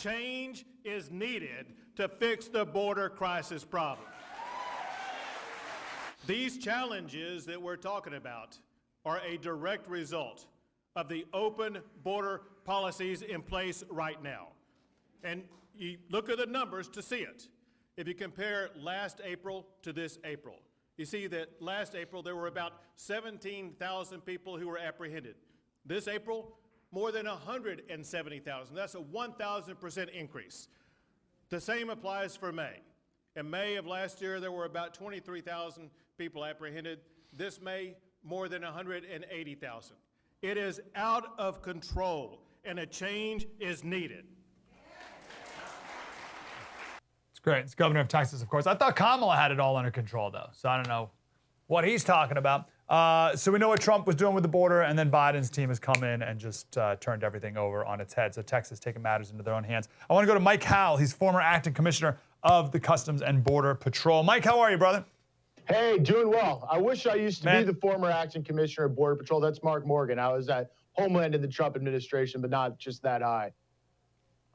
Change is needed to fix the border crisis problem. These challenges that we're talking about are a direct result of the open border policies in place right now. And you look at the numbers to see it. If you compare last April to this April, you see that last April there were about 17,000 people who were apprehended. This April, more than 170,000. That's a 1,000% increase. The same applies for May. In May of last year, there were about 23,000 people apprehended. This May, more than 180,000. It is out of control, and a change is needed. It's great. It's governor of Texas, of course. I thought Kamala had it all under control, though, so I don't know what he's talking about. So we know what Trump was doing with the border, and then Biden's team has come in and just turned everything over on its head. So Texas taking matters into their own hands. I want to go to Mike Howell. He's former acting commissioner of the Customs and Border Patrol. Mike, how are you, brother? Hey, doing well. I wish I used to be the former acting commissioner of Border Patrol. That's Mark Morgan. I was at Homeland in the Trump administration, but not just that high.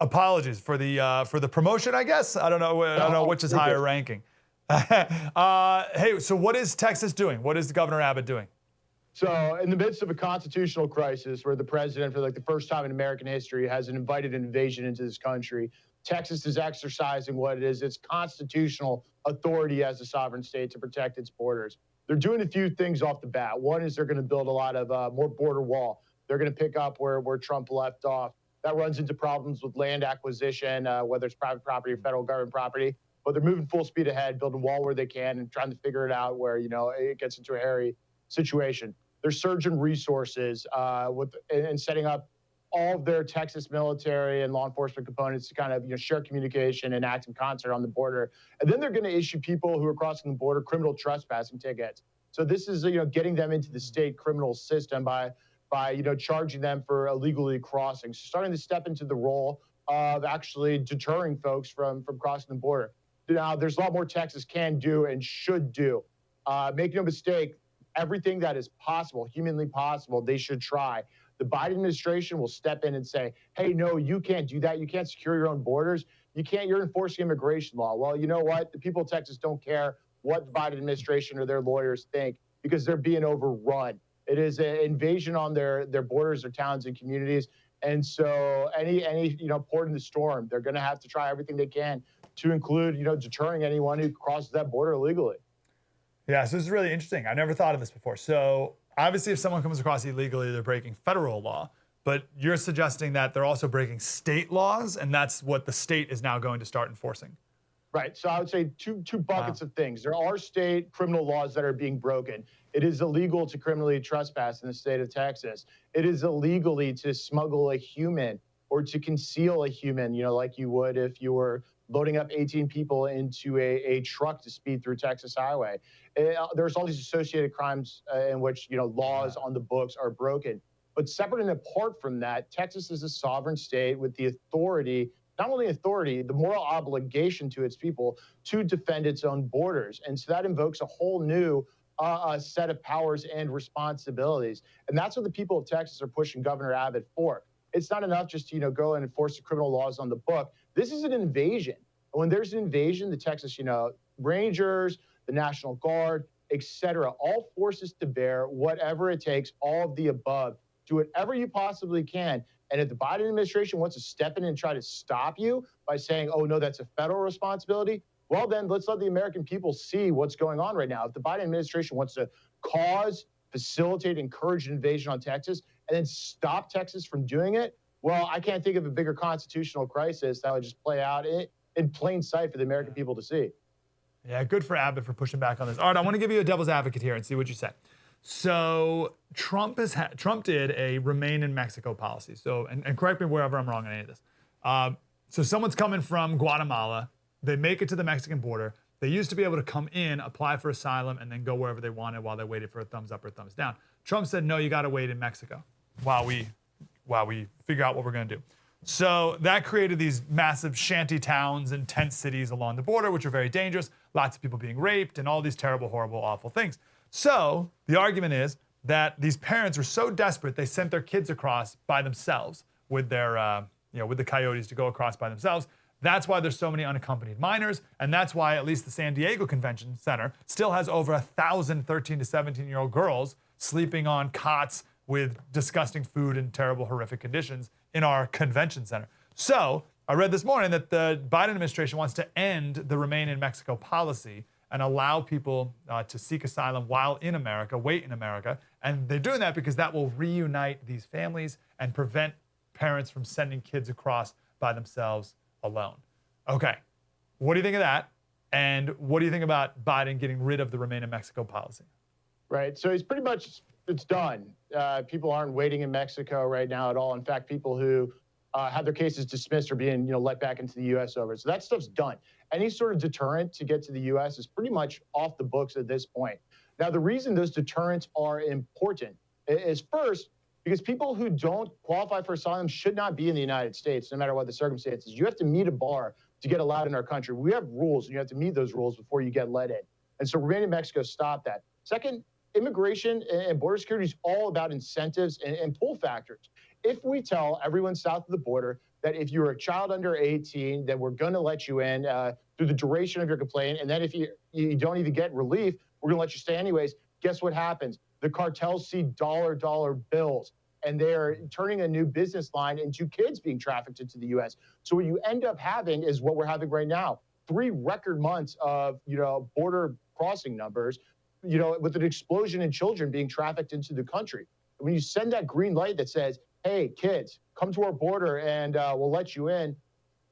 Apologies for the promotion, I guess. I don't know which is higher ranking. Hey, so what is Texas doing? What is Governor Abbott doing? So in the midst of a constitutional crisis where the president, for like the first time in American history, has an invited invasion into this country, Texas is exercising what it is, its constitutional authority as a sovereign state to protect its borders. They're doing a few things off the bat. One is they're going to build a lot of more border wall. They're going to pick up where Trump left off. That runs into problems with land acquisition, whether it's private property or federal government property. But they're moving full speed ahead, building a wall where they can and trying to figure it out where, it gets into a hairy situation. They're surging resources and setting up all of their Texas military and law enforcement components to kind of share communication and act in concert on the border. And then they're going to issue people who are crossing the border criminal trespassing tickets. So this is getting them into the state criminal system by charging them for illegally crossing. So starting to step into the role of actually deterring folks from crossing the border. Now, there's a lot more Texas can do and should do. Make no mistake, everything that is possible, humanly possible, they should try. The Biden administration will step in and say, hey, no, you can't do that. You can't secure your own borders. You're enforcing immigration law. Well, you know what? The people of Texas don't care what the Biden administration or their lawyers think because they're being overrun. It is an invasion on their borders, their towns and communities. And so any port in the storm, they're going to have to try everything they can to include, deterring anyone who crosses that border illegally. Yeah, so this is really interesting. I never thought of this before. So obviously, if someone comes across illegally, they're breaking federal law. But you're suggesting that they're also breaking state laws, and that's what the state is now going to start enforcing. Right. So I would say two buckets of things. There are state criminal laws that are being broken. It is illegal to criminally trespass in the state of Texas. It is illegally to smuggle a human or to conceal a human, like you would if you were loading up 18 people into a truck to speed through Texas highway. There's all these associated crimes in which, laws on the books are broken. But separate and apart from that, Texas is a sovereign state with the authority, not only authority, the moral obligation to its people to defend its own borders. And so that invokes a whole new set of powers and responsibilities. And that's what the people of Texas are pushing Governor Abbott for. It's not enough just to, go and enforce the criminal laws on the book. This is an invasion. And when there's an invasion, the Texas, Rangers, the National Guard, et cetera, all forces to bear whatever it takes, all of the above. Do whatever you possibly can. And if the Biden administration wants to step in and try to stop you by saying, oh, no, that's a federal responsibility, well, then let's let the American people see what's going on right now. If the Biden administration wants to cause, facilitate, encourage an invasion on Texas and then stop Texas from doing it, well, I can't think of a bigger constitutional crisis that would just play out in plain sight for the American people to see. Yeah, good for Abbott for pushing back on this. All right, I want to give you a devil's advocate here and see what you say. So Trump did a remain in Mexico policy. So, and correct me wherever I'm wrong on any of this. So someone's coming from Guatemala. They make it to the Mexican border. They used to be able to come in, apply for asylum, and then go wherever they wanted while they waited for a thumbs up or thumbs down. Trump said, no, you got to wait in Mexico while we figure out what we're going to do. So that created these massive shanty towns and tent cities along the border, which are very dangerous. Lots of people being raped and all these terrible, horrible, awful things. So the argument is that these parents were so desperate, they sent their kids across by themselves with their, with the coyotes to go across by themselves. That's why there's so many unaccompanied minors, and that's why at least the San Diego Convention Center still has over 1,000 13 to 17-year-old girls sleeping on cots with disgusting food and terrible, horrific conditions in our convention center. So I read this morning that the Biden administration wants to end the Remain in Mexico policy and allow people to seek asylum while in America, wait in America. And they're doing that because that will reunite these families and prevent parents from sending kids across by themselves alone. Okay, what do you think of that? And what do you think about Biden getting rid of the Remain in Mexico policy? Right, so it's done. People aren't waiting in Mexico right now at all. In fact, people who have their cases dismissed are being let back into the U.S. over. So that stuff's done. Any sort of deterrent to get to the U.S. is pretty much off the books at this point. Now, the reason those deterrents are important is first, because people who don't qualify for asylum should not be in the United States, no matter what the circumstances. You have to meet a bar to get allowed in our country. We have rules, and you have to meet those rules before you get let in. And so Remain in Mexico stopped that. Second, immigration and border security is all about incentives and pull factors. If we tell everyone south of the border that if you're a child under 18, that we're going to let you in through the duration of your complaint, and then if you don't even get relief, we're going to let you stay anyways, guess what happens? The cartels see dollar bills, and they're turning a new business line into kids being trafficked into the U.S. So what you end up having is what we're having right now, 3 record months of border crossing numbers, with an explosion in children being trafficked into the country. When you send that green light that says, hey, kids, come to our border and we'll let you in,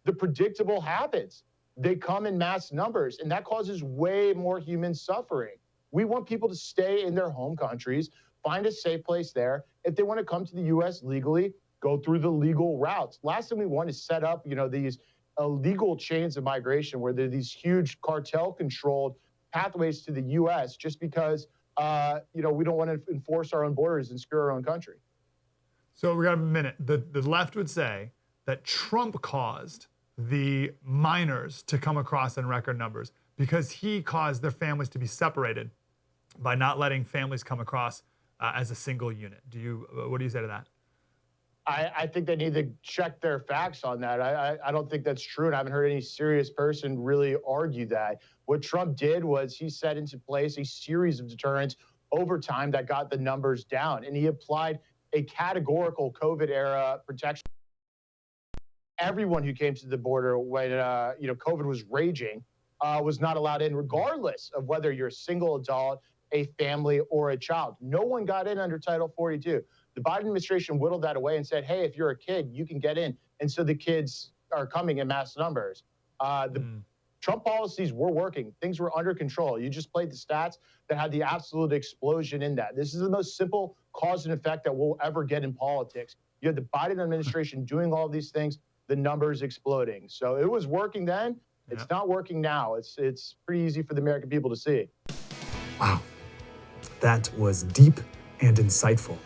the predictable happens. They come in mass numbers, and that causes way more human suffering. We want people to stay in their home countries, find a safe place there. If they want to come to the U.S. legally, go through the legal routes. Last thing we want is set up, these illegal chains of migration where there are these huge cartel-controlled pathways to the U.S. just because, we don't want to enforce our own borders and screw our own country. So we got a minute. The left would say that Trump caused the minors to come across in record numbers because he caused their families to be separated by not letting families come across as a single unit. What do you say to that? I think they need to check their facts on that. I don't think that's true, and I haven't heard any serious person really argue that. What Trump did was he set into place a series of deterrents over time that got the numbers down, and he applied a categorical COVID-era protection. Everyone who came to the border when COVID was raging was not allowed in, regardless of whether you're a single adult, a family, or a child. No one got in under Title 42. The Biden administration whittled that away and said, hey, if you're a kid, you can get in. And so the kids are coming in mass numbers. Trump policies were working. Things were under control. You just played the stats that had the absolute explosion in that. This is the most simple cause and effect that we'll ever get in politics. You had the Biden administration doing all these things, the numbers exploding. So it was working then. It's not working now. It's pretty easy for the American people to see. Wow. That was deep and insightful.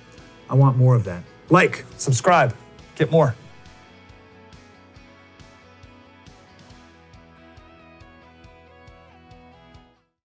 I want more of that. Like, subscribe, get more.